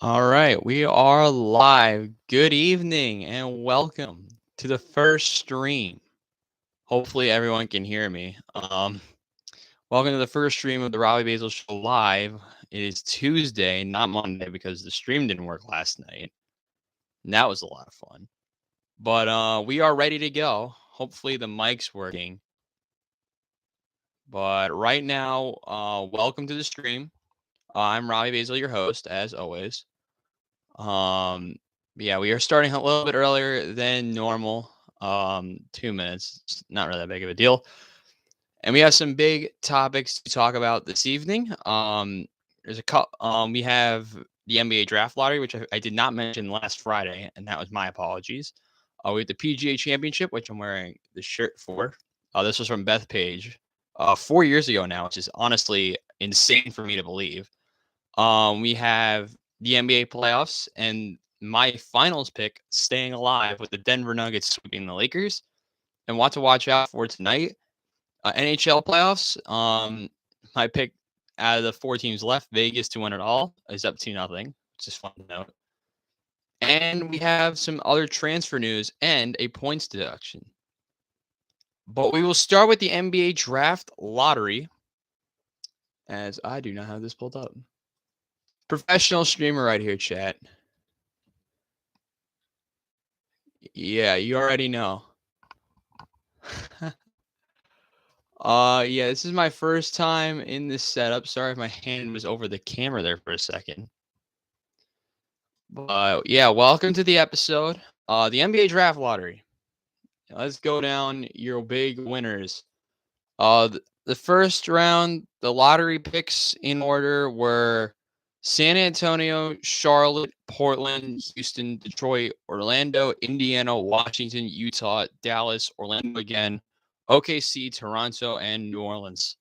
All right, we are live. Good evening and welcome to the first stream. Hopefully, everyone can hear me. Welcome to the first stream of the Robbie Basel Show live. It is Tuesday, not Monday, because the stream didn't work last night. And that was a lot of fun. But we are ready to go. Hopefully, the mic's working. But right now, welcome to the stream. I'm Robbie Basel, your host, as always. Um, yeah, we are starting a little bit earlier than normal. 2 minutes. It's not really that big of a deal. And we have some big topics to talk about this evening. There's a we have the NBA draft lottery, which I did not mention last Friday, and that was my apologies. We have the PGA Championship, which I'm wearing the shirt for. This was from Beth Page, 4 years ago now, which is honestly insane for me to believe. We have the NBA playoffs and my finals pick staying alive with the Denver Nuggets sweeping the Lakers. And what to watch out for tonight, NHL playoffs. My pick out of the four teams left, Vegas to win it all, is up 2-0, which is fun to note. And we have some other transfer news and a points deduction. But we will start with the NBA draft lottery, as I do not have this pulled up. Professional streamer right here, chat. Yeah, you already know. Yeah, this is my first time in this setup. Sorry if my hand was over the camera there for a second. But yeah, welcome to the episode. The NBA draft lottery. Let's go down your big winners. The first round, the lottery picks in order were San Antonio, Charlotte, Portland, Houston, Detroit, Orlando, Indiana, Washington, Utah, Dallas, Orlando again, OKC, Toronto, and New Orleans.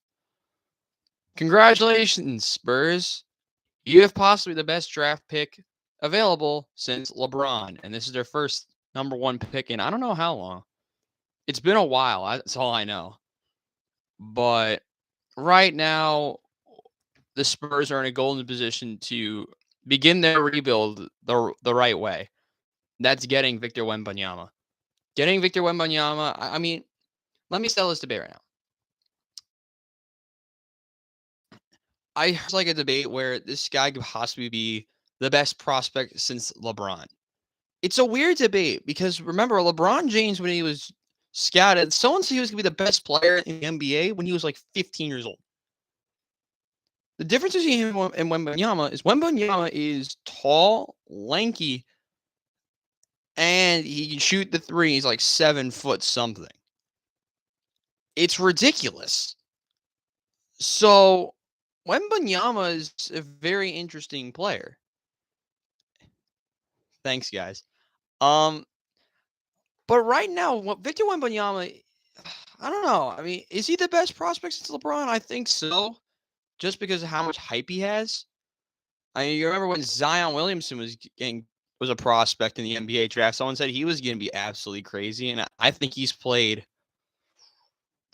Congratulations, Spurs. You have possibly the best draft pick available since LeBron, and this is their first number one pick in I don't know how long. It's been a while. That's all I know. But right now, the Spurs are in a golden position to begin their rebuild the right way. That's getting Victor Wembanyama. Getting Victor Wembanyama, I mean, let me settle this debate right now. I heard like a debate where this guy could possibly be the best prospect since LeBron. It's a weird debate because remember, LeBron James, when he was scouted, someone said he was going to be the best player in the NBA when he was like 15 years old. The difference between him and Wembanyama is tall, lanky, and he can shoot the three. He's like 7 foot something. It's ridiculous. So Wembanyama is a very interesting player. Thanks, guys. But right now, Victor Wembanyama, I don't know. I mean, is he the best prospect since LeBron? I think so. Just because of how much hype he has. I mean, you remember when Zion Williamson was a prospect in the NBA draft. Someone said he was going to be absolutely crazy, and I think he's played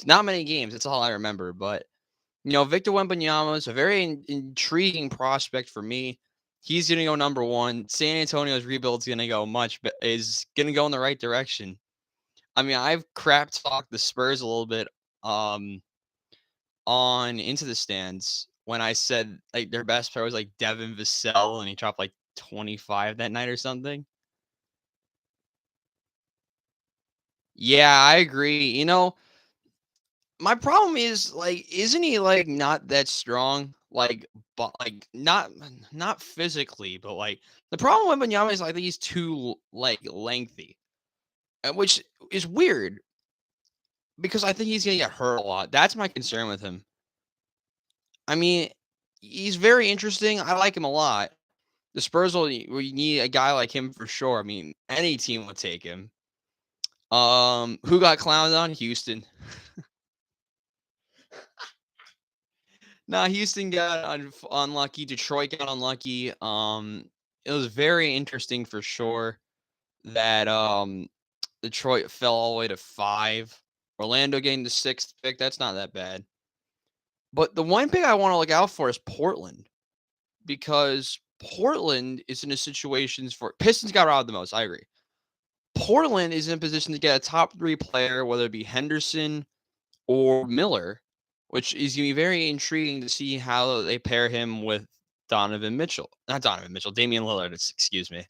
not many games. That's all I remember. But Victor Wembanyama is a very intriguing prospect for me. He's going to go number one. San Antonio's rebuild is going to go in the right direction. I mean, I've crap talked the Spurs a little bit on Into the Stands when I said like their best player was like Devin Vassell and he dropped like 25 that night or something. Yeah, I agree. My problem is like, isn't he like not that strong? Like, but like not physically, but like the problem with Wembanyama is I think he's too like lengthy, which is weird because I think he's gonna get hurt a lot. That's my concern with him. I mean, he's very interesting. I like him a lot. The Spurs will need a guy like him for sure. I mean, any team would take him. Who got clowned on? Houston. Houston got unlucky. Detroit got unlucky. It was very interesting for sure that Detroit fell all the way to 5. Orlando getting the 6th pick. That's not that bad. But the one pick I want to look out for is Portland, because Portland is in a situation for Pistons got robbed the most. I agree. Portland is in a position to get a top 3 player, whether it be Henderson or Miller, which is going to be very intriguing to see how they pair him with Donovan Mitchell. Not Donovan Mitchell, Damian Lillard, excuse me.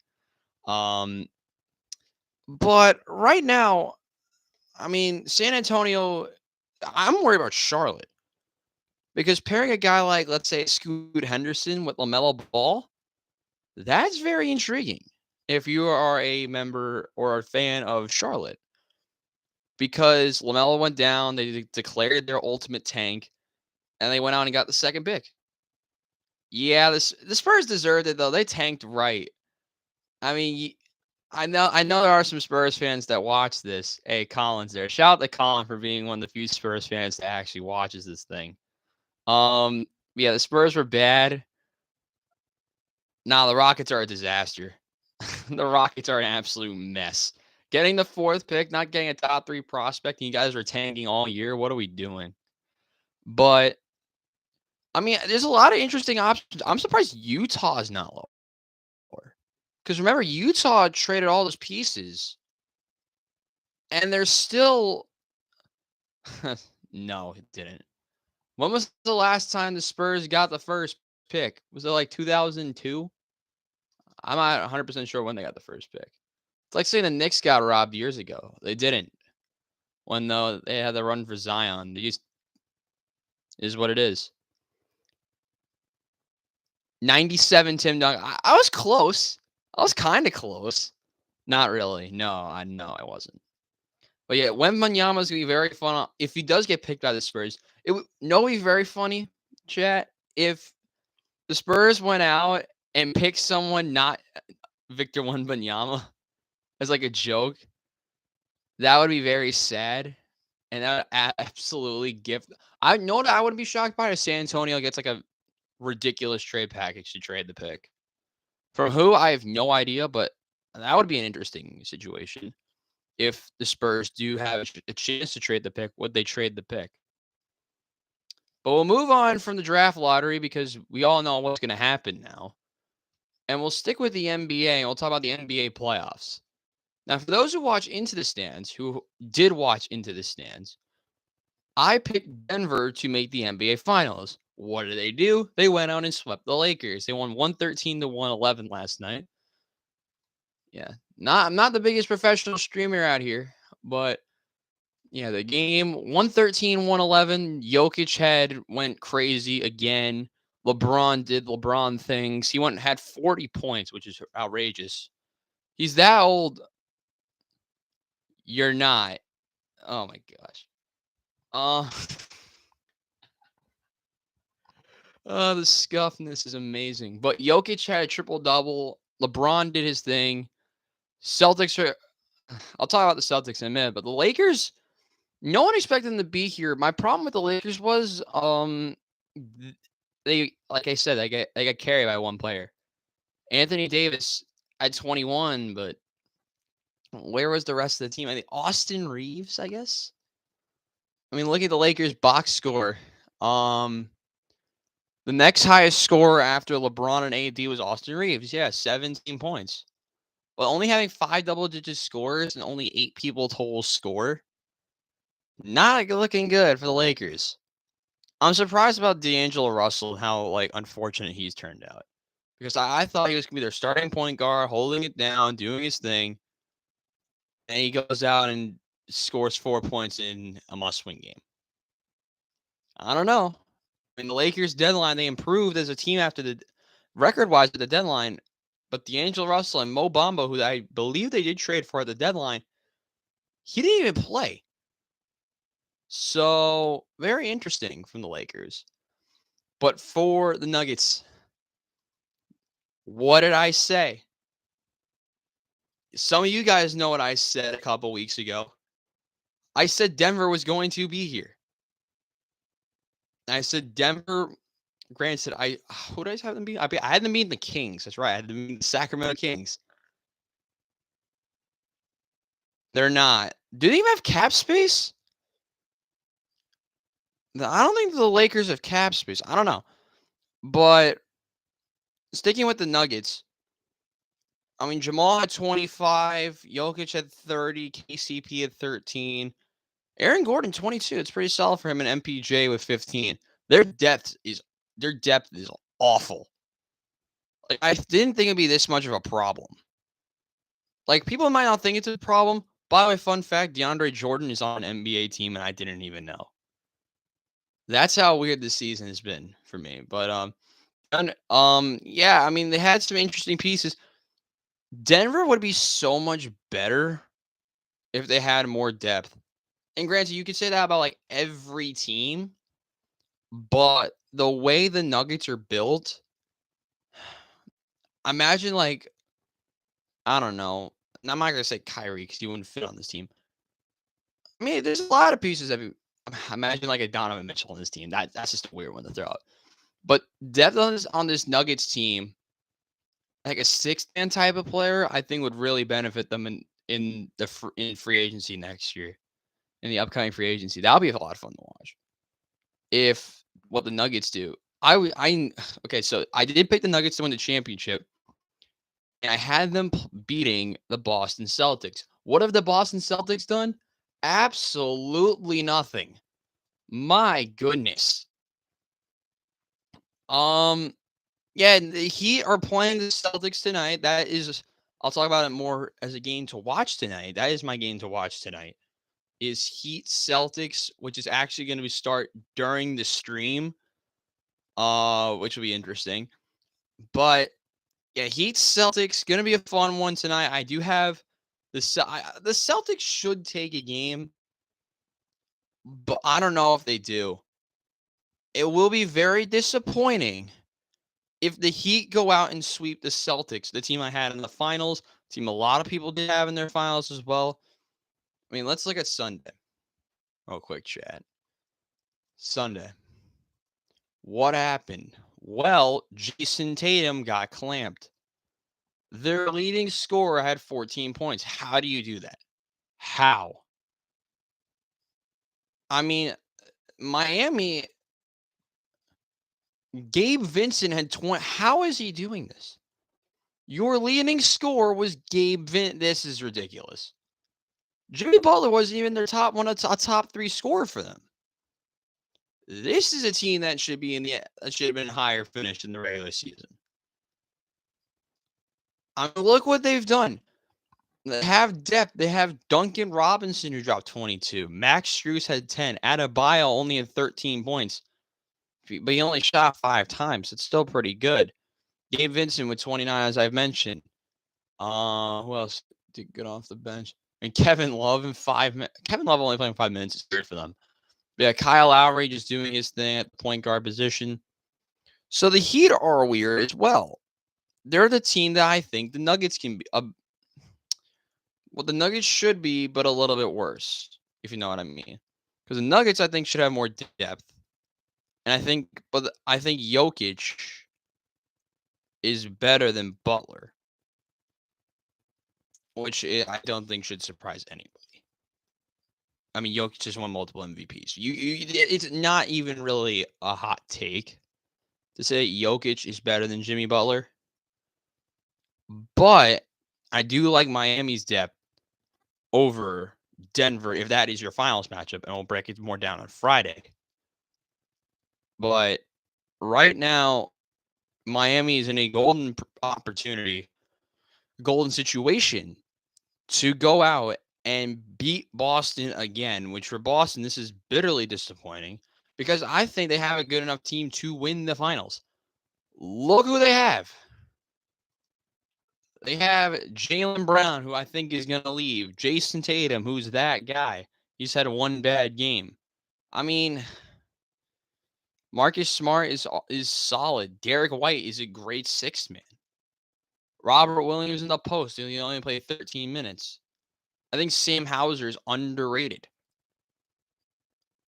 But right now, I mean, San Antonio, I'm worried about Charlotte because pairing a guy like, let's say, Scoot Henderson with LaMelo Ball, that's very intriguing if you are a member or a fan of Charlotte because LaMelo went down, they declared their ultimate tank, and they went out and got the second pick. Yeah, the Spurs deserved it, though. They tanked right. I mean, I know there are some Spurs fans that watch this. Hey, Colin's there. Shout out to Colin for being one of the few Spurs fans that actually watches this thing. Yeah, the Spurs were bad. Nah, the Rockets are a disaster. The Rockets are an absolute mess. Getting the 4th pick, not getting a top 3 prospect, and you guys are tanking all year. What are we doing? But I mean, there's a lot of interesting options. I'm surprised Utah is not lower. Because remember, Utah traded all those pieces, and they're still. No, it didn't. When was the last time the Spurs got the first pick? Was it like 2002? I'm not 100% sure when they got the first pick. It's like saying the Knicks got robbed years ago. They didn't. When they had the run for Zion. These is what it is. 97 Tim Duncan. I was close. I was kind of close. Not really. No, I know I wasn't. But yeah, Wembanyama is going to be very fun. If he does get picked by the Spurs, it would be very funny, chat, if the Spurs went out and picked someone not Victor Wembanyama as like a joke. That would be very sad. And that would absolutely gift. I know that I wouldn't be shocked by it if San Antonio gets like a ridiculous trade package to trade the pick. From who, I have no idea, but that would be an interesting situation. If the Spurs do have a chance to trade the pick, would they trade the pick? But we'll move on from the draft lottery because we all know what's going to happen now. And we'll stick with the NBA and we'll talk about the NBA playoffs. Now, for those who watch Into the Stands, who did watch Into the Stands, I picked Denver to make the NBA Finals. What did they do? They went out and swept the Lakers. They won 113 to 111 last night. Yeah, I'm not the biggest professional streamer out here, but yeah, the game 113, 111. Jokic went crazy again. LeBron did LeBron things. He had 40 points, which is outrageous. He's that old. You're not. Oh my gosh. The scuffness is amazing. But Jokic had a triple-double. LeBron did his thing. Celtics are. I'll talk about the Celtics in a minute, but the Lakers. No one expected them to be here. My problem with the Lakers was, they, like I said, they got carried by one player. Anthony Davis at 21, but where was the rest of the team? I think Austin Reeves, I guess. I mean, look at the Lakers box score. The next highest scorer after LeBron and AD was Austin Reeves. Yeah, 17 points. But only having 5 double-digit scores and only 8 people total score. Not looking good for the Lakers. I'm surprised about D'Angelo Russell and how unfortunate he's turned out. Because I thought he was going to be their starting point guard, holding it down, doing his thing. And he goes out and scores 4 points in a must-win game. I don't know. I mean, the Lakers deadline, they improved as a team after the record-wise at the deadline. But D'Angelo Russell and Mo Bamba, who I believe they did trade for at the deadline, he didn't even play. So, very interesting from the Lakers. But for the Nuggets, what did I say? Some of you guys know what I said a couple weeks ago. I said Denver was going to be here. I said Denver, granted, who did I have them beat? I had them beating the Kings. That's right. I had them beating the Sacramento Kings. They're not. Do they even have cap space? I don't think the Lakers have cap space. I don't know. But sticking with the Nuggets, I mean, Jamal had 25, Jokic had 30, KCP had 13, Aaron Gordon 22. It's pretty solid for him, and MPJ with 15. Their depth is awful. Like, I didn't think it'd be this much of a problem. Like, people might not think it's a problem. By the way, fun fact, DeAndre Jordan is on an NBA team, and I didn't even know. That's how weird this season has been for me. But yeah, I mean, they had some interesting pieces. Denver would be so much better if they had more depth. And granted, you could say that about like every team, but the way the Nuggets are built, imagine like, I don't know. I'm not gonna say Kyrie because he wouldn't fit on this team. I mean, there's a lot of pieces that imagine like a Donovan Mitchell on this team. That's just a weird one to throw out. But depth on this Nuggets team, like a six-man type of player, I think would really benefit them in free agency next year, in the upcoming free agency. That'll be a lot of fun to watch. If what the Nuggets do, okay, so I did pick the Nuggets to win the championship, and I had them beating the Boston Celtics. What have the Boston Celtics done? Absolutely nothing. My goodness. Yeah, the Heat are playing the Celtics tonight. I'll talk about it more as a game to watch tonight. That is my game to watch tonight. Is Heat Celtics, which is actually going to start during the stream, which will be interesting. But yeah, Heat Celtics going to be a fun one tonight. I do have the Celtics should take a game, but I don't know if they do. It will be very disappointing if the Heat go out and sweep the Celtics, the team I had in the finals, team a lot of people did have in their finals as well. I mean, let's look at Sunday. Real quick, chat. Sunday. What happened? Well, Jason Tatum got clamped. Their leading scorer had 14 points. How do you do that? How? I mean, Miami, Gabe Vincent had 20. How is he doing this? Your leading scorer was Gabe Vincent. This is ridiculous. Jimmy Butler wasn't even their a top 3 scorer for them. This is a team that should have been higher finished in the regular season. I mean, look what they've done. They have depth. They have Duncan Robinson, who dropped 22. Max Strus had 10. Adebayo only had 13 points, but he only shot 5 times. It's still pretty good. Gabe Vincent with 29, as I've mentioned. Who else did get off the bench? And Kevin Love in 5 minutes. Kevin Love only playing 5 minutes is weird for them. But yeah, Kyle Lowry just doing his thing at the point guard position. So the Heat are weird as well. They're the team that I think the Nuggets can be. Well, the Nuggets should be, but a little bit worse, if you know what I mean. Because the Nuggets, I think, should have more depth. And I think Jokic is better than Butler, which I don't think should surprise anybody. I mean, Jokic just won multiple MVPs. It's not even really a hot take to say Jokic is better than Jimmy Butler. But I do like Miami's depth over Denver if that is your finals matchup, and we'll break it more down on Friday. But right now, Miami is in a golden opportunity, golden situation to go out and beat Boston again, which for Boston, this is bitterly disappointing because I think they have a good enough team to win the finals. Look who they have. They have Jaylen Brown, who I think is going to leave. Jason Tatum, who's that guy. He's had one bad game. I mean, Marcus Smart is solid. Derek White is a great sixth man. Robert Williams in the post. He only played 13 minutes. I think Sam Hauser is underrated.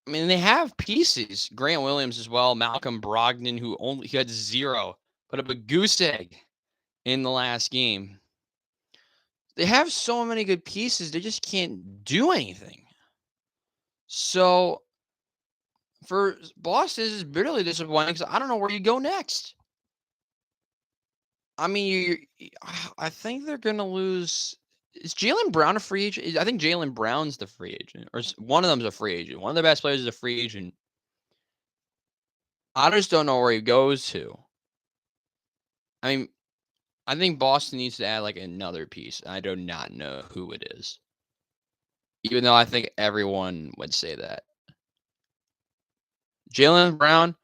I mean, they have pieces. Grant Williams as well. Malcolm Brogdon, he had 0, put up a goose egg in the last game. They have so many good pieces. They just can't do anything. So for Boston, this is bitterly disappointing because I don't know where you go next. I mean, I think they're gonna lose. Is Jaylen Brown a free agent? I think Jaylen Brown's the free agent, or one of them's a free agent. One of the best players is a free agent. I just don't know where he goes to. I mean, I think Boston needs to add like another piece. I do not know who it is, even though I think everyone would say that. Jaylen Brown,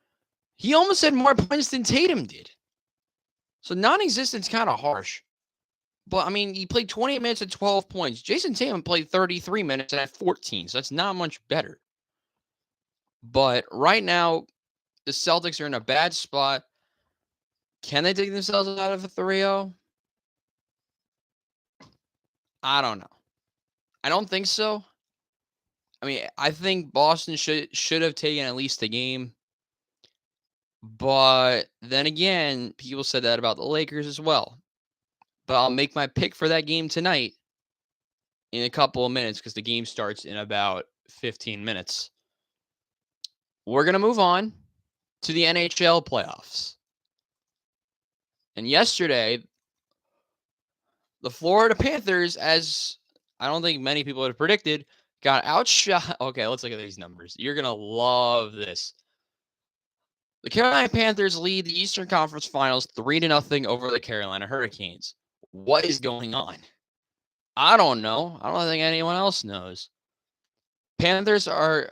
he almost had more points than Tatum did. So non-existent's kind of harsh. But, I mean, he played 28 minutes at 12 points. Jason Tatum played 33 minutes and had 14, so that's not much better. But right now, the Celtics are in a bad spot. Can they dig themselves out of a 3-0? I don't know. I don't think so. I mean, I think Boston should have taken at least a game. But then again, people said that about the Lakers as well. But I'll make my pick for that game tonight in a couple of minutes because the game starts in about 15 minutes. We're going to move on to the NHL playoffs. And yesterday, the Florida Panthers, as I don't think many people would have predicted, got outshot. Okay, let's look at these numbers. You're going to love this. The Carolina Panthers lead the Eastern Conference Finals 3-0 over the Carolina Hurricanes. What is going on? I don't know. I don't think anyone else knows. Panthers are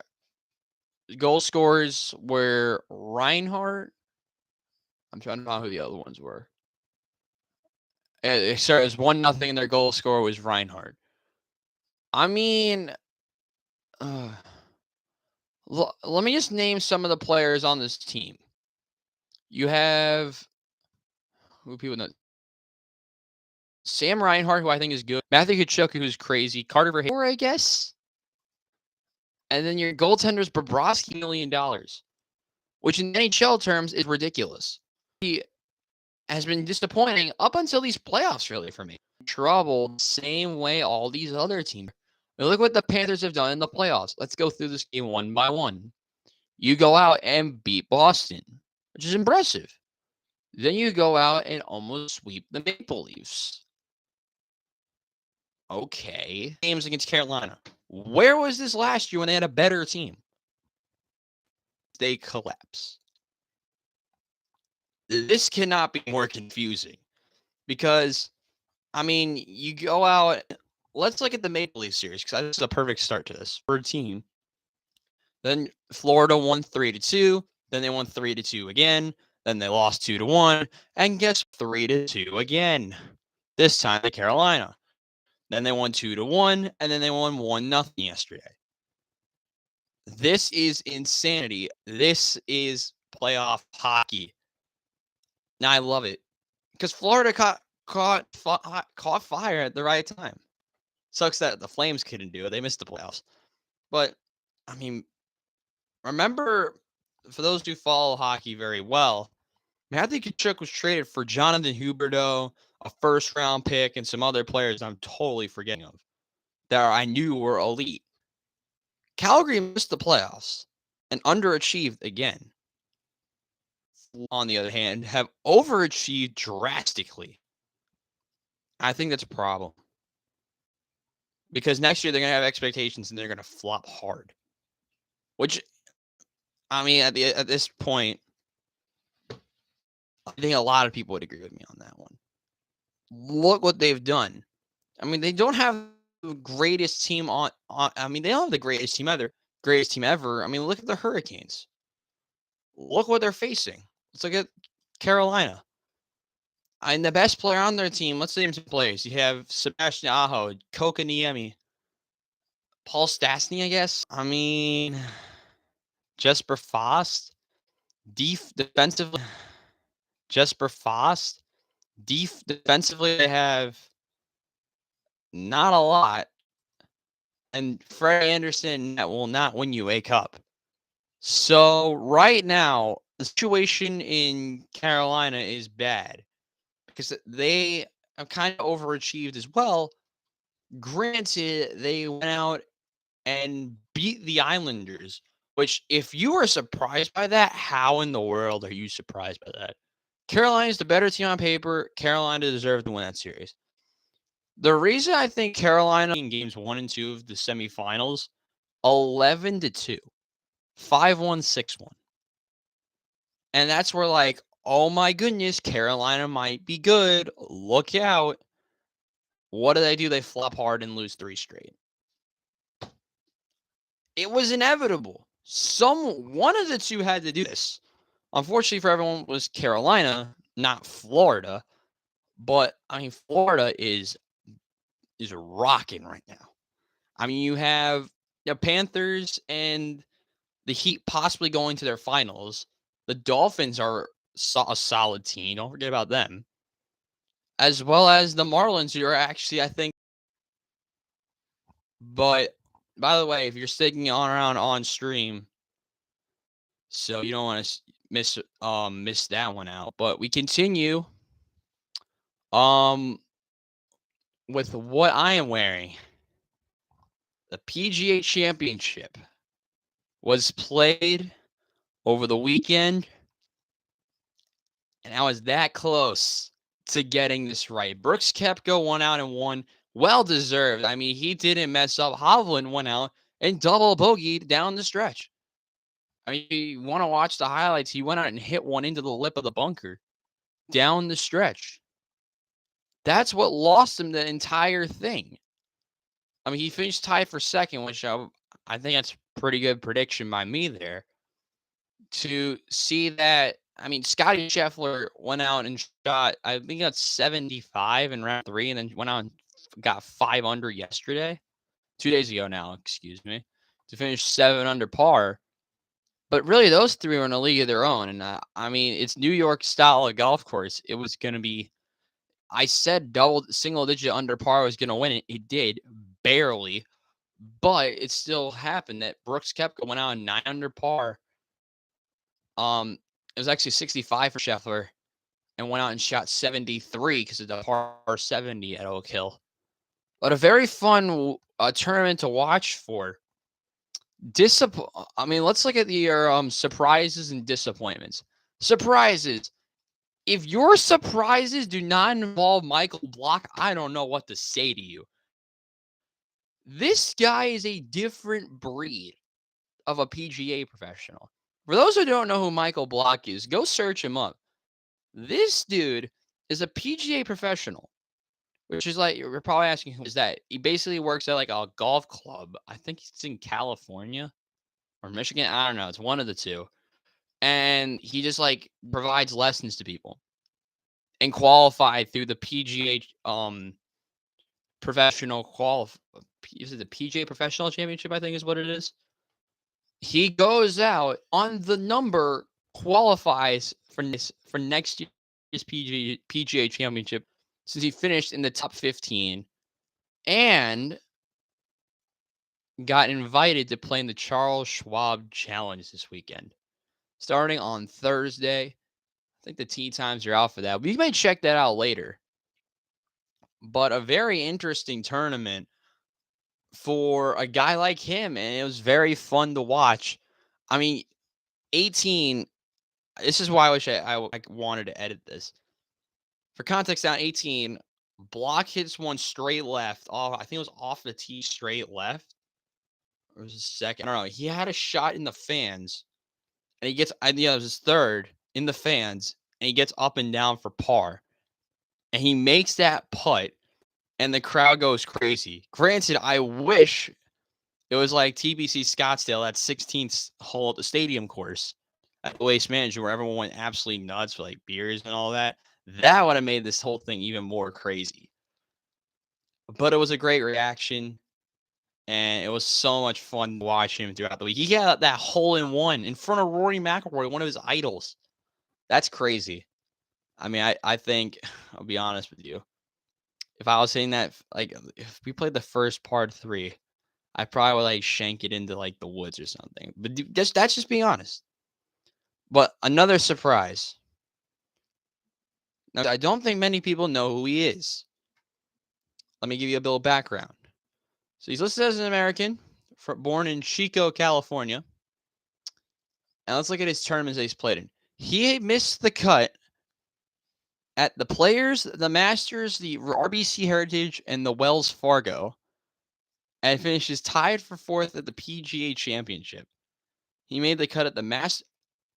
goal scorers were Reinhardt. I'm trying to know who the other ones were. Sorry, it was 1-0 and their goal scorer was Reinhardt. I mean, let me just name some of the players on this team. You have who people know. Sam Reinhart, who I think is good. Matthew Tkachuk, who's crazy. Carter Verhaeghe, I guess. And then your goaltender's Bobrovsky, $1 million, which in NHL terms is ridiculous. He has been disappointing up until these playoffs, really, for me. Trouble, same way all these other teams. Now look what the Panthers have done in the playoffs. Let's go through this game one by one. You go out and beat Boston, which is impressive. Then you go out and almost sweep the Maple Leafs. Okay. Games against Carolina. Where was this last year when they had a better team? They collapse. This cannot be more confusing because, I mean, you go out. Let's look at the Maple Leaf series because this is a perfect start to this for a team. Then Florida won 3-2. Then they won 3-2 again. Then they lost 2-1. And guess 3-2 again. This time to Carolina. Then they won 2-1. And then they won 1-0 yesterday. This is insanity. This is playoff hockey. Now I love it because Florida caught fire at the right time. Sucks that the Flames couldn't do it. They missed the playoffs. But, I mean, remember, for those who follow hockey very well, Matthew Tkachuk was traded for Jonathan Huberdeau, a first-round pick, and some other players I'm totally forgetting of that I knew were elite. Calgary missed the playoffs and underachieved again. On the other hand, have overachieved drastically. I think that's a problem. Because next year they're going to have expectations and they're going to flop hard. Which, I mean, at this point, I think a lot of people would agree with me on that one. Look what they've done. I mean, they don't have the greatest team I mean, they don't have the greatest team either. Greatest team ever. I mean, look at the Hurricanes. Look what they're facing. Let's look at Carolina. And the best player on their team, let's name some players. You have Sebastian Aho, Kokaniemi, Paul Stastny, I guess. I mean, Jesper Fast. Defensively, Jesper Fast. Defensively, they have not a lot. And Freddie Anderson that will not win you a cup. So right now, the situation in Carolina is bad because they have kind of overachieved as well. Granted, they went out and beat the Islanders, which if you are surprised by that, how in the world are you surprised by that? Carolina's the better team on paper. Carolina deserved to win that series. The reason I think Carolina in games 1 and 2 of the semifinals, 11-2, 5-1, 6-1. And that's where, like, oh my goodness, Carolina might be good. Look out. What do? They flop hard and lose 3 straight. It was inevitable. One of the two had to do this. Unfortunately for everyone, it was Carolina, not Florida. But I mean, Florida is rocking right now. I mean, you have the Panthers and the Heat possibly going to their finals. The Dolphins are a solid team. Don't forget about them. As well as the Marlins, who are actually, I think. But by the way, if you're sticking around on stream, so you don't want to miss that one out. But we continue with what I am wearing. The PGA Championship was played over the weekend, and I was that close to getting this right. Brooks Koepka went out and won. Well deserved. I mean, he didn't mess up. Hovland went out and double bogeyed down the stretch. I mean, you want to watch the highlights. He went out and hit one into the lip of the bunker down the stretch. That's what lost him the entire thing. I mean, he finished tied for second, which I think that's a pretty good prediction by me there. To see that, I mean, Scotty Scheffler went out and shot, I think that's 75 in round 3, and then went out and got 5 under yesterday. 2 days ago now, excuse me, to finish 7 under par. But really, those 3 are in a league of their own. And I mean, it's New York style of golf course. It was going to be, I said single digit under par was going to win it. It did, barely. But it still happened that Brooks Koepka went out 9 under par. It was actually 65 for Scheffler, and went out and shot 73 because of the par 70 at Oak Hill. But a very fun tournament to watch for. I mean, let's look at your surprises and disappointments. Surprises. If your surprises do not involve Michael Block, I don't know what to say to you. This guy is a different breed of a PGA professional. For those who don't know who Michael Block is, go search him up. This dude is a PGA professional, which is like, you're probably asking, who is that? He basically works at like a golf club. I think it's in California or Michigan. I don't know. It's one of the two. And he just like provides lessons to people and qualified through the PGA professional is it the PGA Professional Championship, I think is what it is. He goes out on the number, qualifies for next year's PGA Championship, since he finished in the top 15 and got invited to play in the Charles Schwab Challenge this weekend, starting on Thursday. I think the tee times are out for that. We may check that out later. But a very interesting tournament for a guy like him, and it was very fun to watch. I mean, 18. This is why I wish I wanted to edit this. For context, down 18, Block hits one straight left. I think it was off the tee straight left. Or was it second? I don't know. He had a shot in the fans, and he gets, it was his third in the fans, and he gets up and down for par. And he makes that putt, and the crowd goes crazy. Granted, I wish it was like TBC Scottsdale, that 16th hole at the stadium course at Waste Management, where everyone went absolutely nuts for like beers and all that. That would have made this whole thing even more crazy. But it was a great reaction, and it was so much fun to watch him throughout the week. He got that hole-in-one in front of Rory McIlroy, one of his idols. That's crazy. I mean, I think, I'll be honest with you, if I was saying that, like, if we played the first part 3, I probably would like shank it into like the woods or something. But that's just being honest. But another surprise. Now, I don't think many people know who he is. Let me give you a little background. So he's listed as an American, born in Chico, California. And let's look at his tournaments that he's played in. He missed the cut At the Players, the Masters, the RBC Heritage, and the Wells Fargo, and finishes tied for 4th at the PGA Championship. He made the cut at the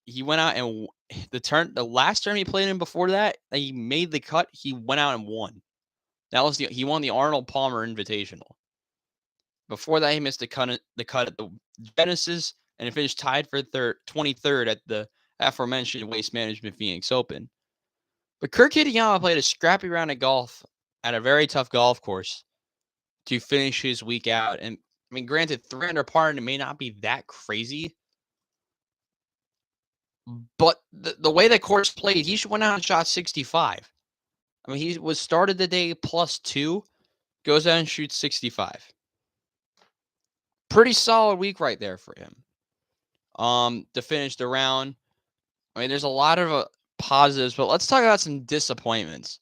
He went out and the last term he played in before that, he made the cut. He went out and won. He won the Arnold Palmer Invitational. Before that, he missed the cut at the Genesis and finished tied for 23rd at the aforementioned Waste Management Phoenix Open. But Kirk Kitayama played a scrappy round of golf at a very tough golf course to finish his week out. And I mean, granted, 3 under par may not be that crazy, but the way the course played, he went out and shot 65. I mean, he was started the day +2, goes out and shoots 65. Pretty solid week right there for him. To finish the round, I mean, there's a lot of positives, but let's talk about some disappointments.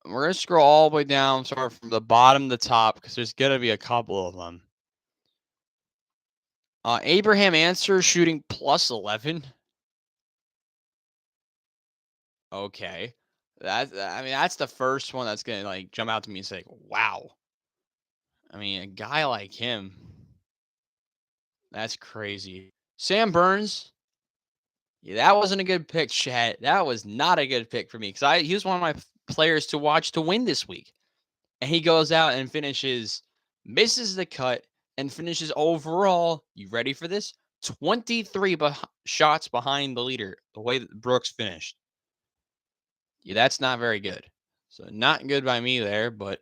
We're going to scroll all the way down, sort of from the bottom to the top, because there's going to be a couple of them. Abraham Ancer shooting +11. Okay. That's the first one that's going to like jump out to me and say, wow. I mean, a guy like him, that's crazy. Sam Burns, yeah, that wasn't a good pick, Chet. That was not a good pick for me because he was one of my players to watch to win this week. And he goes out and misses the cut, and finishes overall, you ready for this? 23 shots behind the leader, the way that Brooks finished. Yeah, that's not very good. So not good by me there, but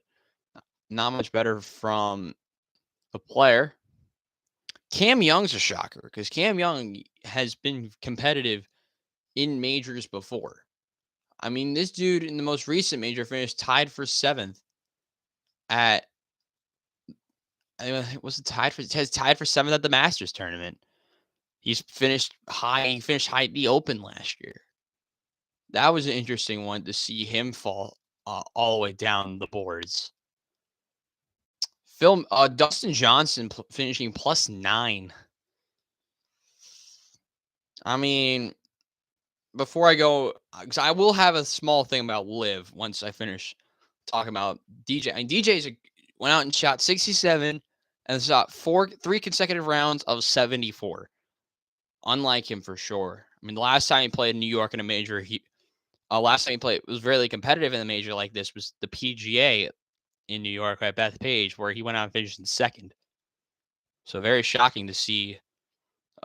not much better from the player. Cam Young's a shocker because Cam Young has been competitive in majors before. I mean, this dude in the most recent major finished tied for 7th at was it tied for 7th at the Masters tournament. He finished high at the Open last year. That was an interesting one to see him fall all the way down the boards. Dustin Johnson finishing +9. I mean, before I go, because I will have a small thing about Liv once I finish talking about DJ. I mean, went out and shot 67 and shot 3 consecutive rounds of 74. Unlike him for sure. I mean, the last time he played in New York in a major, last time he played was really competitive in a major like this was the PGA in New York at Bethpage, where he went out and finished in 2nd. So very shocking to see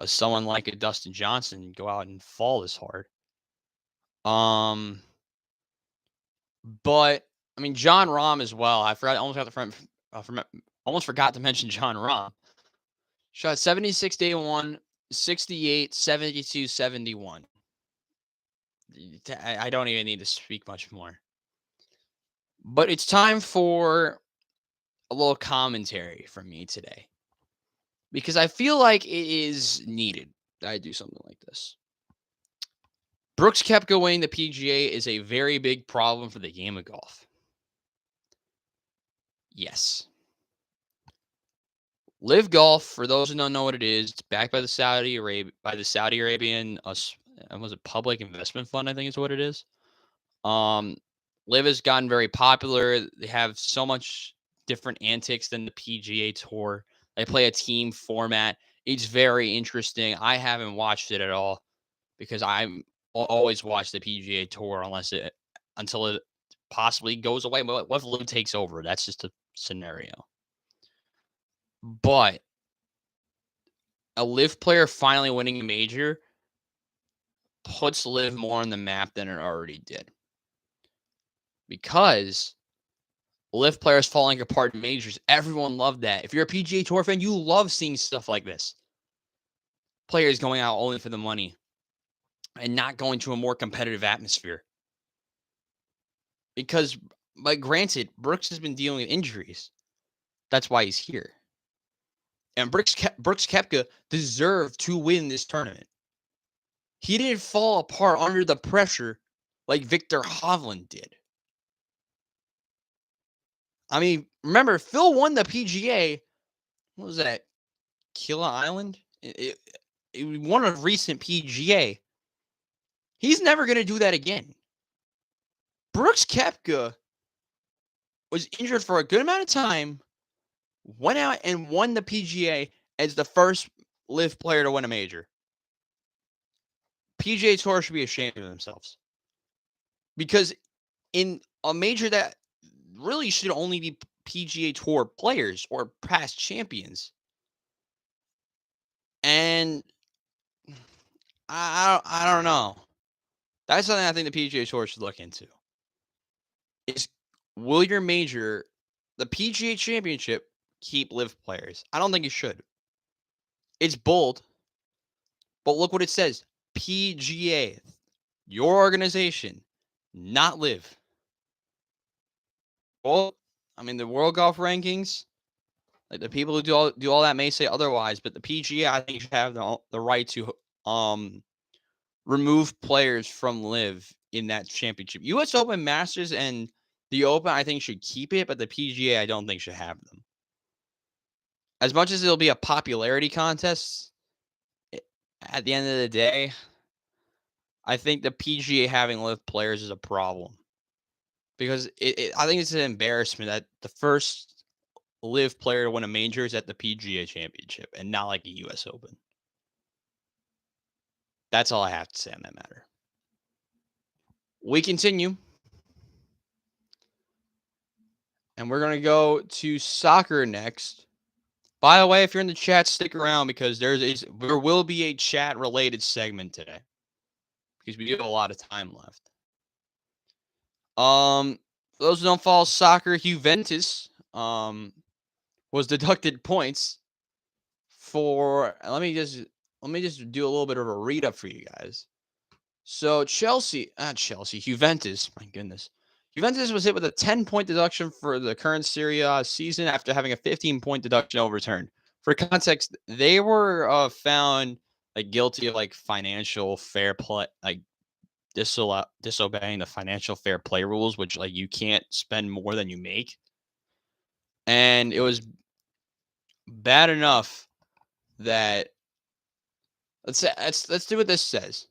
someone like a Dustin Johnson go out and fall this hard. But I mean, John Rahm as well. Almost forgot to mention John Rahm. Shot 76 day 1, 68, 72, 71. I don't even need to speak much more. But it's time for a little commentary from me today, because I feel like it is needed that I do something like this. Brooks Koepka winning the PGA is a very big problem for the game of golf. Yes. Live Golf, for those who don't know what it is, it's backed by the Saudi Arabian was it Public Investment Fund, I think is what it is. Live has gotten very popular. They have so much different antics than the PGA Tour. They play a team format. It's very interesting. I haven't watched it at all because I'm always watch the PGA Tour until it possibly goes away. What if Live takes over? That's just a scenario. But a Live player finally winning a major puts Live more on the map than it already did. Because Live players falling apart in majors, everyone loved that. If you're a PGA Tour fan, you love seeing stuff like this. Players going out only for the money and not going to a more competitive atmosphere. Because, but granted, Brooks has been dealing with injuries. That's why he's here. And Brooks Koepka deserved to win this tournament. He didn't fall apart under the pressure like Victor Hovland did. I mean, remember, Phil won the PGA. What was that? Killa Island? It won a recent PGA. He's never going to do that again. Brooks Koepka was injured for a good amount of time, went out and won the PGA as the first LIV player to win a major. PGA Tour should be ashamed of themselves. Because in a major that really should only be PGA Tour players or past champions. And I don't know. That's something I think the PGA Tour should look into. Is will your major, the PGA Championship, keep LIV players? I don't think it should. It's bold, but look what it says. PGA, your organization, not LIV. Well, I mean, the World Golf Rankings, like the people who do all that may say otherwise, but the PGA, I think, should have the right to remove players from LIV in that championship. U.S. Open, Masters, and the Open, I think, should keep it, but the PGA, I don't think, should have them. As much as it'll be a popularity contest, at the end of the day, I think the PGA having LIV players is a problem. Because I think it's an embarrassment that the first LIV player to win a major is at the PGA Championship and not like a U.S. Open. That's all I have to say on that matter. We continue. And we're going to go to soccer next. By the way, if you're in the chat, stick around because there will be a chat-related segment today. Because we do have a lot of time left. For those who don't follow soccer, Juventus was deducted points for. Let me just do a little bit of a read up for you guys. So Juventus, my goodness. Juventus was hit with a 10-point deduction for the current Serie A season after having a 15-point deduction overturned. For context, they were found guilty of financial fair play, disobeying the financial fair play rules, which you can't spend more than you make. And it was bad enough that let's do what this says.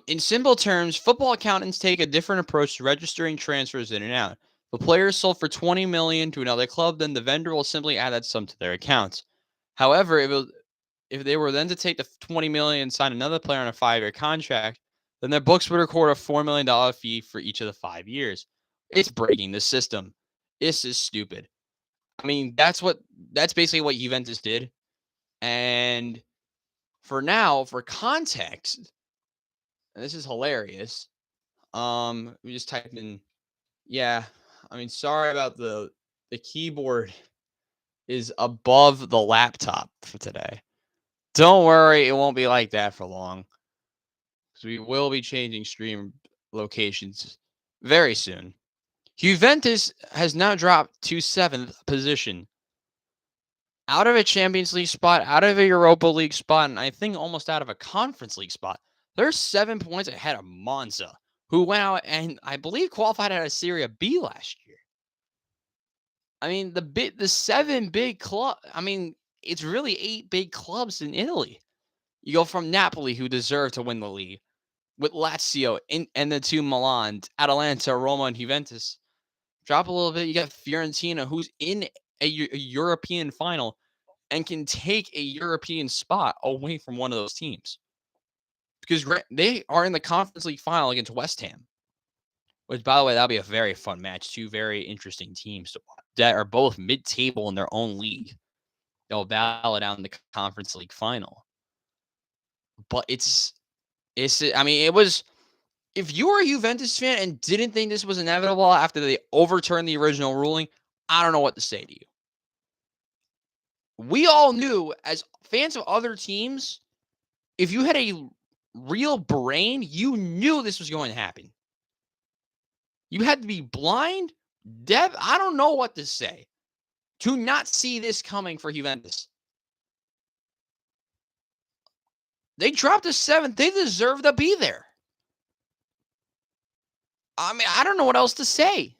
In simple terms, football accountants take a different approach to registering transfers in and out. If a player is sold for $20 million to another club, then the vendor will simply add that sum to their accounts. However, if they were then to take the $20 million and sign another player on a 5-year contract, then their books would record a $4 million fee for each of the 5 years. It's breaking the system. This is stupid. I mean, that's basically what Juventus did. And for context, and this is hilarious. We just typed in, yeah. I mean, sorry about the keyboard is above the laptop for today. Don't worry, it won't be like that for long. Because we will be changing stream locations very soon. Juventus has now dropped to 7th position. Out of a Champions League spot, out of a Europa League spot, and I think almost out of a Conference League spot. They're 7 points ahead of Monza, who went out and I believe qualified out of Serie B last year. I mean, the 7 big club. I mean, it's really 8 big clubs in Italy. You go from Napoli, who deserve to win the league, with Lazio and the 2 Milan, Atalanta, Roma, and Juventus. Drop a little bit. You got Fiorentina, who's in a European final and can take a European spot away from one of those teams. Because they are in the Conference League final against West Ham. Which, by the way, that'll be a very fun match. 2 very interesting teams that are both mid-table in their own league. They'll battle it out in the Conference League final. But I mean, it was. If you were a Juventus fan and didn't think this was inevitable after they overturned the original ruling, I don't know what to say to you. We all knew, as fans of other teams, if you had a real brain, you knew this was going to happen. You had to be blind, deaf, I don't know what to say, to not see this coming for Juventus. They dropped to 7th. They deserve to be there. I mean, I don't know what else to say.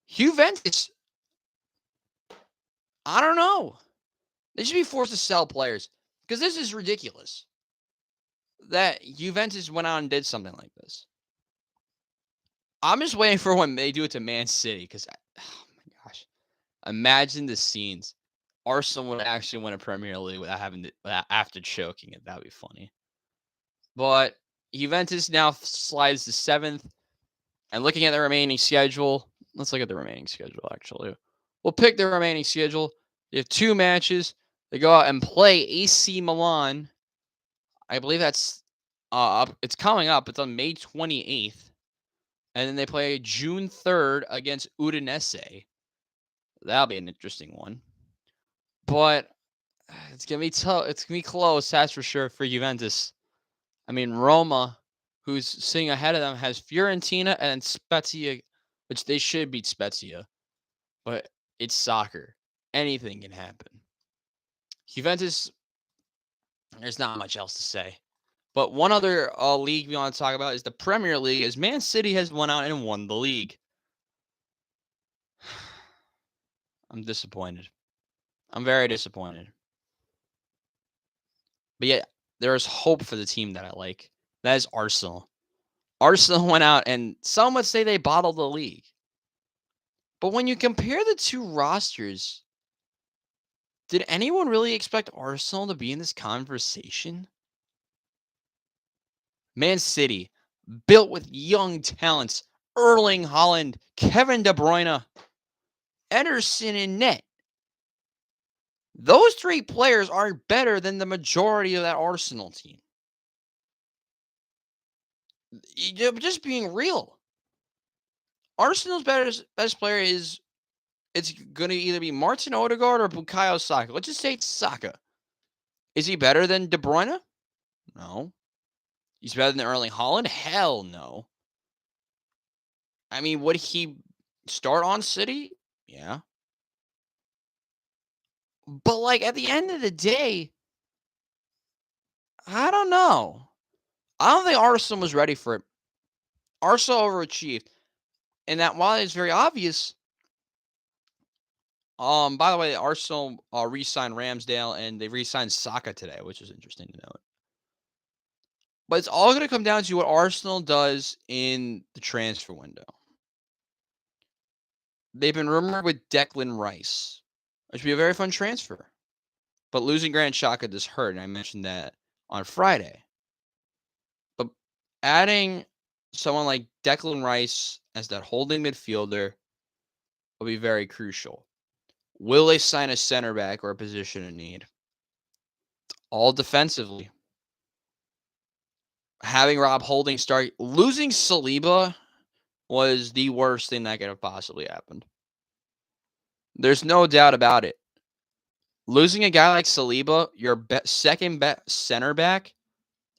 Juventus, I don't know. They should be forced to sell players because this is ridiculous that Juventus went out and did something like this. I'm just waiting for when they do it to Man City because, oh my gosh, imagine the scenes. Arsenal would actually win a Premier League without having to, after choking it. That'd be funny. But Juventus now slides to 7th. And looking at the remaining schedule, let's look at the remaining schedule, actually. We'll pick the remaining schedule. They have 2 matches. They go out and play AC Milan. I believe that's up. It's coming up. It's on May 28th. And then they play June 3rd against Udinese. That'll be an interesting one. But it's going to be tough. It's going to be close, that's for sure, for Juventus. I mean, Roma, who's sitting ahead of them, has Fiorentina and Spezia, which they should beat Spezia. But it's soccer. Anything can happen. Juventus, there's not much else to say. But one other league we want to talk about is the Premier League, as Man City has won out and won the league. I'm disappointed. I'm very disappointed. But yet, there is hope for the team that I like. That is Arsenal. Arsenal went out, and some would say they bottled the league. But when you compare the two rosters, did anyone really expect Arsenal to be in this conversation? Man City, built with young talents, Erling Haaland, Kevin De Bruyne, Ederson in net. Those 3 players are better than the majority of that Arsenal team. Just being real. Arsenal's best player is, it's going to either be Martin Odegaard or Bukayo Saka. Let's just say it's Saka. Is he better than De Bruyne? No. He's better than Erling Haaland? Hell no. I mean, would he start on City? Yeah. But, like, at the end of the day, I don't know. I don't think Arsenal was ready for it. Arsenal overachieved. And that while it's very obvious, by the way, Arsenal re-signed Ramsdale and they re-signed Saka today, which is interesting to note. But it's all going to come down to what Arsenal does in the transfer window. They've been rumored with Declan Rice, which would be a very fun transfer. But losing Granit Xhaka does hurt, and I mentioned that on Friday. But adding someone like Declan Rice as that holding midfielder will be very crucial. Will they sign a center back or a position in need? All defensively. Having Rob Holding start, losing Saliba was the worst thing that could have possibly happened. There's no doubt about it. Losing a guy like Saliba, your second best center back,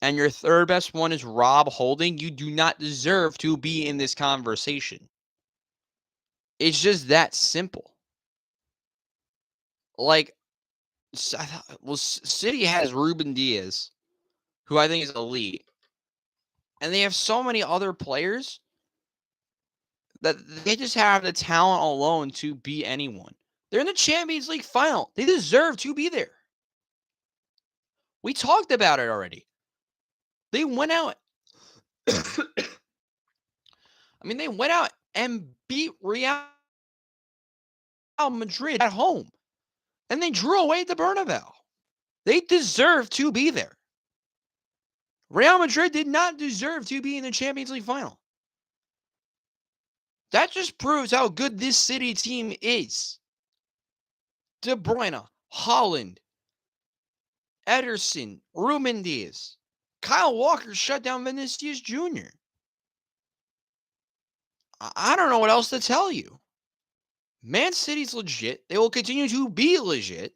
and your third best one is Rob Holding, you do not deserve to be in this conversation. It's just that simple. Like, City has Ruben Diaz, who I think is elite. And they have so many other players that they just have the talent alone to beat anyone. They're in the Champions League final. They deserve to be there. We talked about it already. They went out. They went out and beat Real Madrid at home. And they drew away at the Bernabeu. They deserve to be there. Real Madrid did not deserve to be in the Champions League final. That just proves how good this City team is. De Bruyne, Haaland, Ederson, Ruben Diaz. Kyle Walker shut down Vinicius Jr. I don't know what else to tell you. Man City's legit. They will continue to be legit.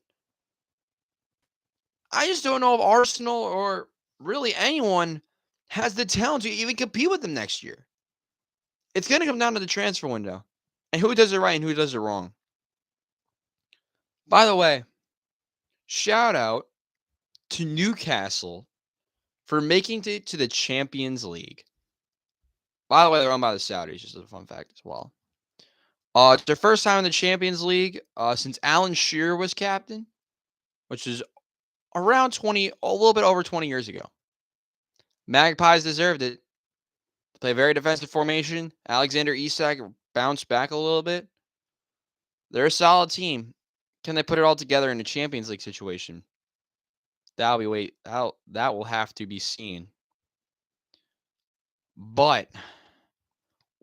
I just don't know if Arsenal or really anyone has the talent to even compete with them next year. It's going to come down to the transfer window and who does it right and who does it wrong. By the way, shout out to Newcastle for making it to the Champions League. By the way, they're owned by the Saudis, just a fun fact as well. It's their first time in the Champions League since Alan Shearer was captain, which is around a little bit over 20 years ago. Magpies deserved it. Play a very defensive formation. Alexander Isak bounced back a little bit. They're a solid team. Can they put it all together in a Champions League situation? That will have to be seen. But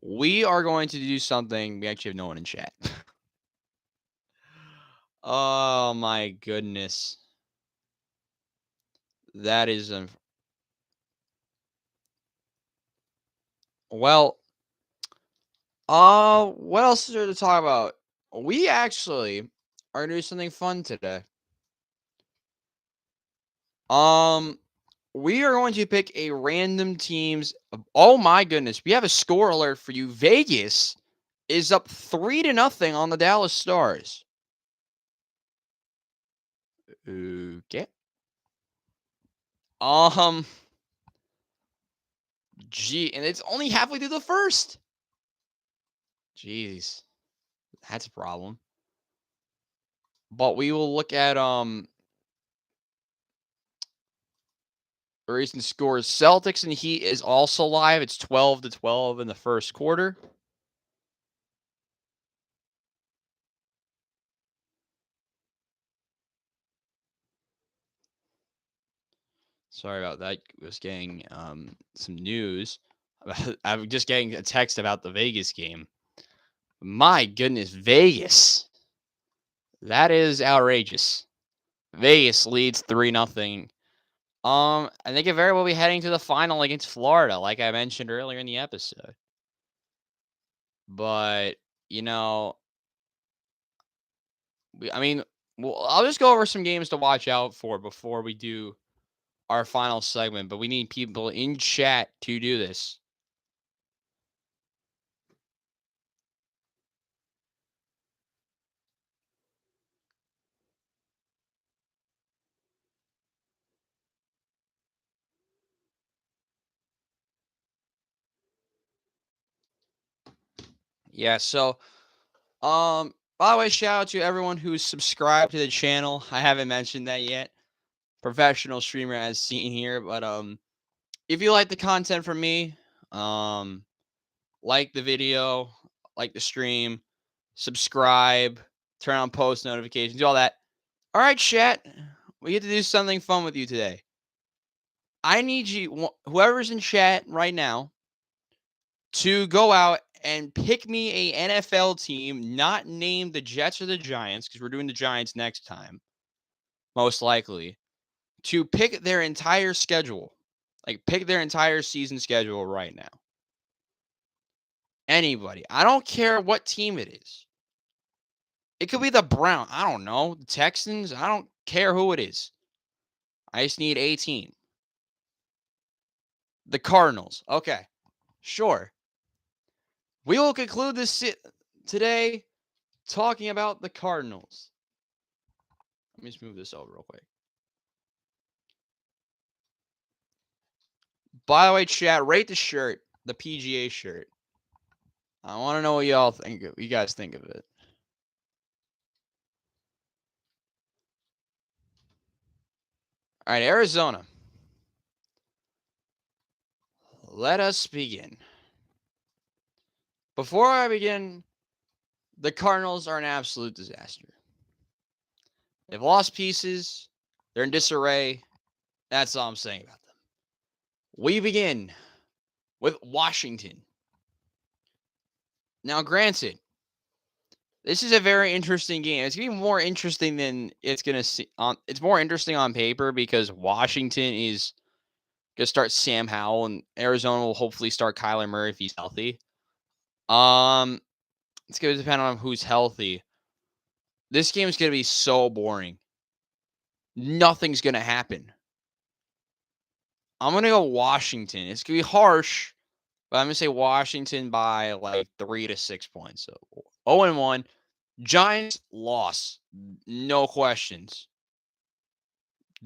we are going to do something. We actually have no one in chat. Oh my goodness. That is well, what else is there to talk about? We actually are doing something fun today. We are going to pick a random team's. Oh my goodness, we have a score alert for you. Vegas is up 3-0 on the Dallas Stars. Okay. Gee, and it's only halfway through the first. Jeez, that's a problem. But we will look at recent scores. Celtics and Heat is also live. It's 12-12 in the first quarter. Sorry about that. I was getting some news. I'm just getting a text about the Vegas game. My goodness, Vegas. That is outrageous. Vegas leads 3-0. I think it very well be heading to the final against Florida, like I mentioned earlier in the episode. But, I'll just go over some games to watch out for before we do our final segment. But we need people in chat to do this. Yeah, so by the way, shout out to everyone who's subscribed to the channel. I haven't mentioned that yet. Professional streamer as seen here, but if you like the content from me, like the video, like the stream, subscribe, turn on post notifications, do all that. All right, chat, we get to do something fun with you today. I need you, whoever's in chat right now, to go out and pick me a NFL team not named the Jets or the Giants, because we're doing the Giants next time, most likely, to pick their entire schedule. Like, pick their entire season schedule right now. Anybody. I don't care what team it is. It could be the Browns. I don't know. The Texans. I don't care who it is. I just need a team. The Cardinals. Okay. Sure. We will conclude this today talking about the Cardinals. Let me just move this over real quick. By the way, chat, rate the shirt, the PGA shirt. I want to know what y'all think. You guys think of it. All right, Arizona. Let us begin. Before I begin, the Cardinals are an absolute disaster. They've lost pieces. They're in disarray. That's all I'm saying about them. We begin with Washington. Now, granted, this is a very interesting game. It's going to be more interesting than it's going to see it's more interesting on paper because Washington is going to start Sam Howell and Arizona will hopefully start Kyler Murray if he's healthy. It's going to depend on who's healthy. This game is going to be so boring. Nothing's going to happen. I'm going to go Washington. It's going to be harsh, but I'm going to say Washington by like 3 to 6 points. So 0-1. Giants loss. No questions.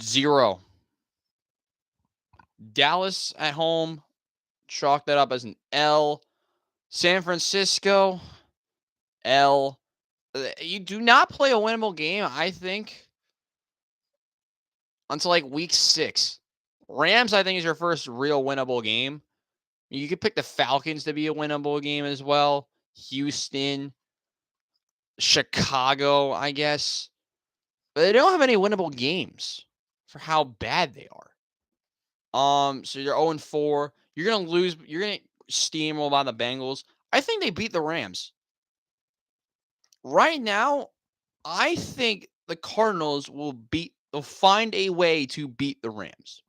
0. Dallas at home. Chalk that up as an L. San Francisco. L. You do not play a winnable game, I think, until like week 6. Rams, I think, is your first real winnable game. You could pick the Falcons to be a winnable game as well. Houston, Chicago, I guess. But they don't have any winnable games for how bad they are. So you're 0-4. You're gonna lose. You're gonna steamroll by the Bengals. I think they beat the Rams. Right now, I think the Cardinals they'll find a way to beat the Rams.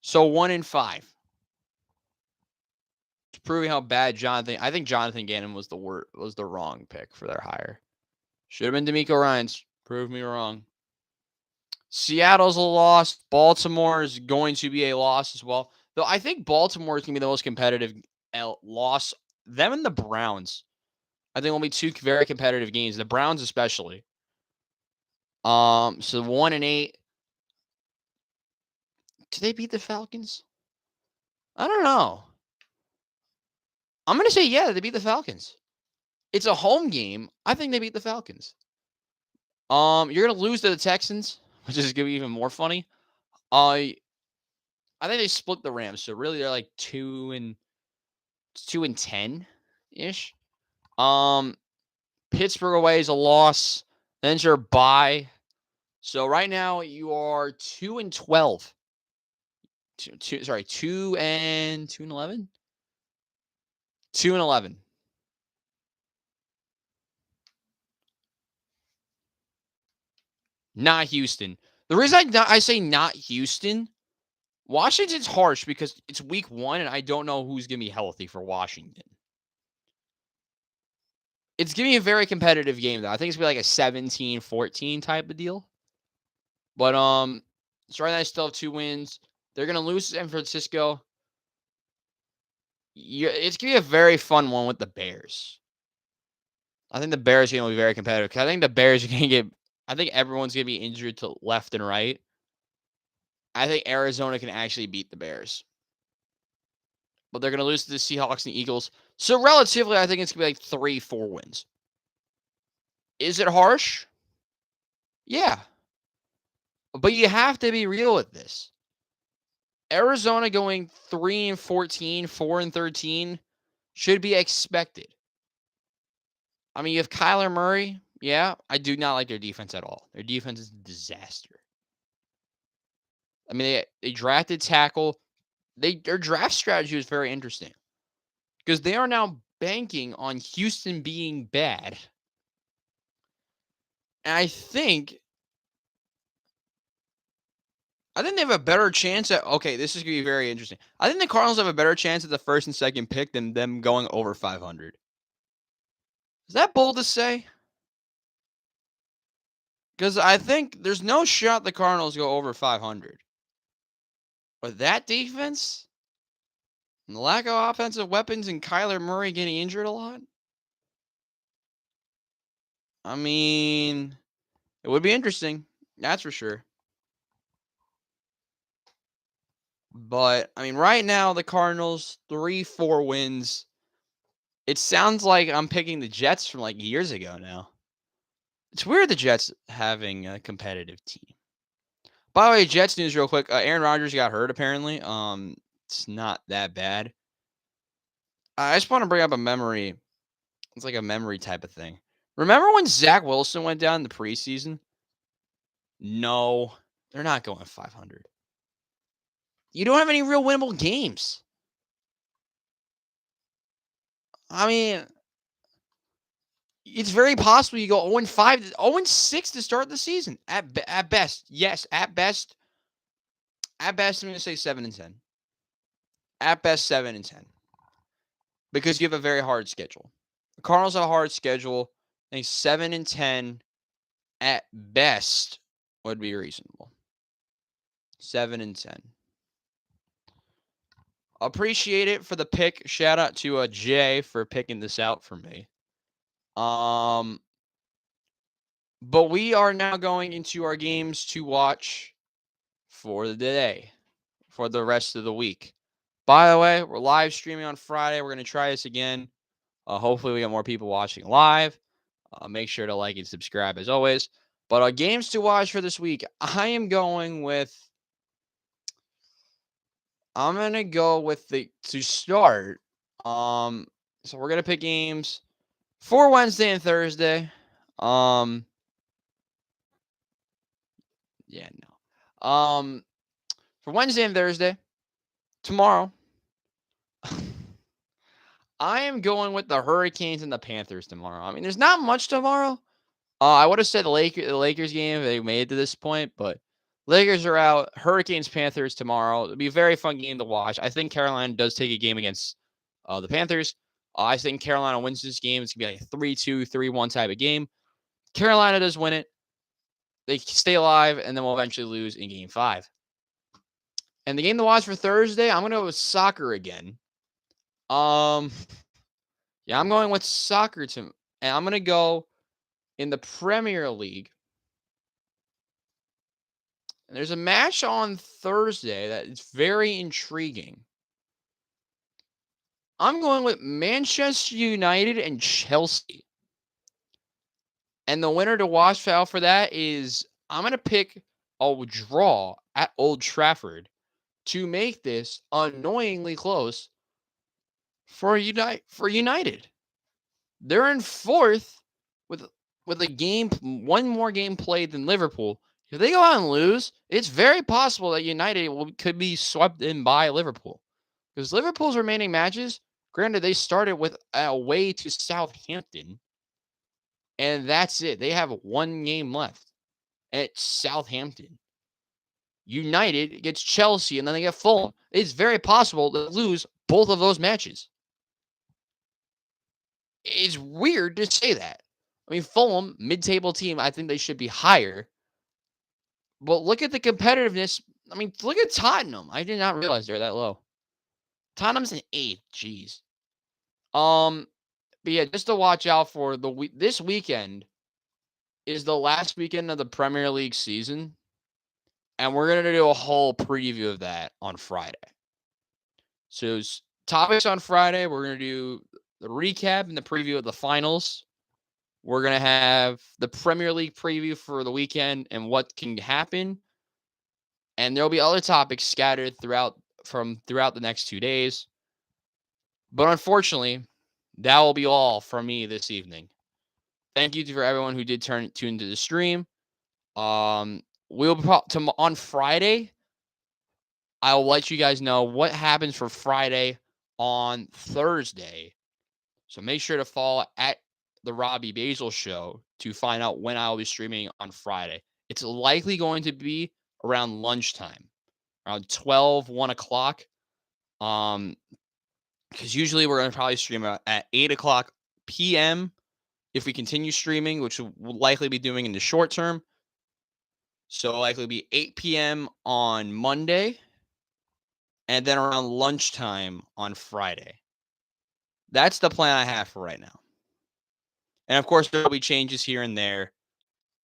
So 1-5. It's proving how bad I think Jonathan Gannon was the wrong pick for their hire. Should have been D'Amico Ryans. Prove me wrong. Seattle's a loss. Baltimore is going to be a loss as well. Though I think Baltimore is going to be the most competitive loss. Them and the Browns, I think, will be two very competitive games. The Browns especially. So 1-8. Did they beat the Falcons? I don't know. I'm going to say, yeah, they beat the Falcons. It's a home game. I think they beat the Falcons. You're going to lose to the Texans, which is going to be even more funny. I think they split the Rams, so really they're like 2-10 ish. Pittsburgh away is a loss. Then your bye. So right now you are 2-12. 2-11. 2-11. Not Houston. The reason I say not Houston, Washington's harsh because it's week 1 and I don't know who's going to be healthy for Washington. It's going to be a very competitive game, though. I think it's going to be like a 17-14 type of deal. But so right now I still have 2 wins. They're going to lose to San Francisco. It's going to be a very fun one with the Bears. I think the Bears are going to be very competitive because I think the Bears are going to I think everyone's going to be injured to left and right. I think Arizona can actually beat the Bears. But they're going to lose to the Seahawks and the Eagles. So relatively, I think it's going to be like 3-4 wins. Is it harsh? Yeah. But you have to be real with this. Arizona going 3-14, 4-13 should be expected. I mean, you have Kyler Murray. Yeah, I do not like their defense at all. Their defense is a disaster. I mean, they drafted tackle. Their draft strategy was very interesting because they are now banking on Houston being bad. And I think they have a better chance at. Okay, this is going to be very interesting. I think the Cardinals have a better chance at the first and second pick than them going over 500. Is that bold to say? Because I think there's no shot the Cardinals go over 500. But that defense, and the lack of offensive weapons, and Kyler Murray getting injured a lot. I mean, it would be interesting. That's for sure. But, I mean, right now, the Cardinals, 3-4 wins. It sounds like I'm picking the Jets from, like, years ago now. It's weird the Jets having a competitive team. By the way, Jets news real quick. Aaron Rodgers got hurt, apparently. It's not that bad. I just want to bring up a memory. It's like a memory type of thing. Remember when Zach Wilson went down in the preseason? No, they're not going 500. You don't have any real winnable games. I mean, it's very possible you go 0-5, 0-6 to start the season at best. Yes, at best. At best, I'm going to say 7-10. At best, 7-10. Because you have a very hard schedule. The Cardinals have a hard schedule. I think 7-10 at best would be reasonable. 7-10. Appreciate it for the pick. Shout out to Jay for picking this out for me. But we are now going into our games to watch for the day, for the rest of the week. By the way, we're live streaming on Friday. We're going to try this again. Hopefully we get more people watching live. Make sure to like and subscribe as always. But games to watch for this week, I am going with I'm gonna go with to start. So we're gonna pick games for Wednesday and Thursday. Yeah, no. For Wednesday and Thursday, tomorrow, I am going with the Hurricanes and the Panthers tomorrow. I mean, there's not much tomorrow. I would have said the Lakers game if they made it to this point, but Lakers are out. Hurricanes, Panthers tomorrow. It'll be a very fun game to watch. I think Carolina does take a game against the Panthers. I think Carolina wins this game. It's going to be like a 3-2, 3-1 type of game. Carolina does win it. They stay alive, and then we'll eventually lose in Game 5. And the game to watch for Thursday, I'm going to go with soccer again. Yeah, I'm going with soccer, and I'm going to go in the Premier League. And there's a match on Thursday that is very intriguing. I'm going with Manchester United and Chelsea. And the winner to watch out for that is I'm going to pick a draw at Old Trafford to make this annoyingly close for United. They're in fourth with a game, one more game played than Liverpool. If they go out and lose, it's very possible that United could be swept in by Liverpool. Because Liverpool's remaining matches, granted, they started with away to Southampton, and that's it. They have one game left at Southampton. United gets Chelsea, and then they get Fulham. It's very possible to lose both of those matches. It's weird to say that. I mean, Fulham, mid-table team, I think they should be higher. But look at the competitiveness. I mean, look at Tottenham. I did not realize they're that low. Tottenham's an 8th. Jeez. But yeah, just to watch out for this weekend is the last weekend of the Premier League season. And we're going to do a whole preview of that on Friday. So topics on Friday, we're going to do the recap and the preview of the finals. We're going to have the Premier League preview for the weekend and what can happen. And there'll be other topics scattered throughout the next 2 days. But unfortunately, that will be all from me this evening. Thank you for everyone who did tune into the stream. On Friday, I'll let you guys know what happens for Friday on Thursday. So make sure to follow at the Robbie Basel Show to find out when I will be streaming on Friday. It's likely going to be around lunchtime, around 12, 1 o'clock. Because usually we're going to probably stream at 8 o'clock p.m. if we continue streaming, which we'll likely be doing in the short term. So it'll likely be 8 p.m. on Monday, and then around lunchtime on Friday. That's the plan I have for right now. And of course, there will be changes here and there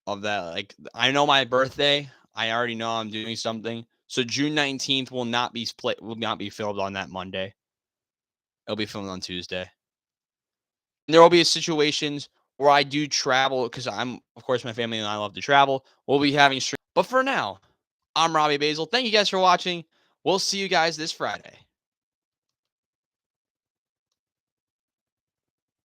of that. Like, I know my birthday. I already know I'm doing something. So June 19th will not be filmed on that Monday. It'll be filmed on Tuesday. And there will be situations where I do travel because of course, my family and I love to travel. We'll be having streams. But for now, I'm Robbie Basel. Thank you guys for watching. We'll see you guys this Friday.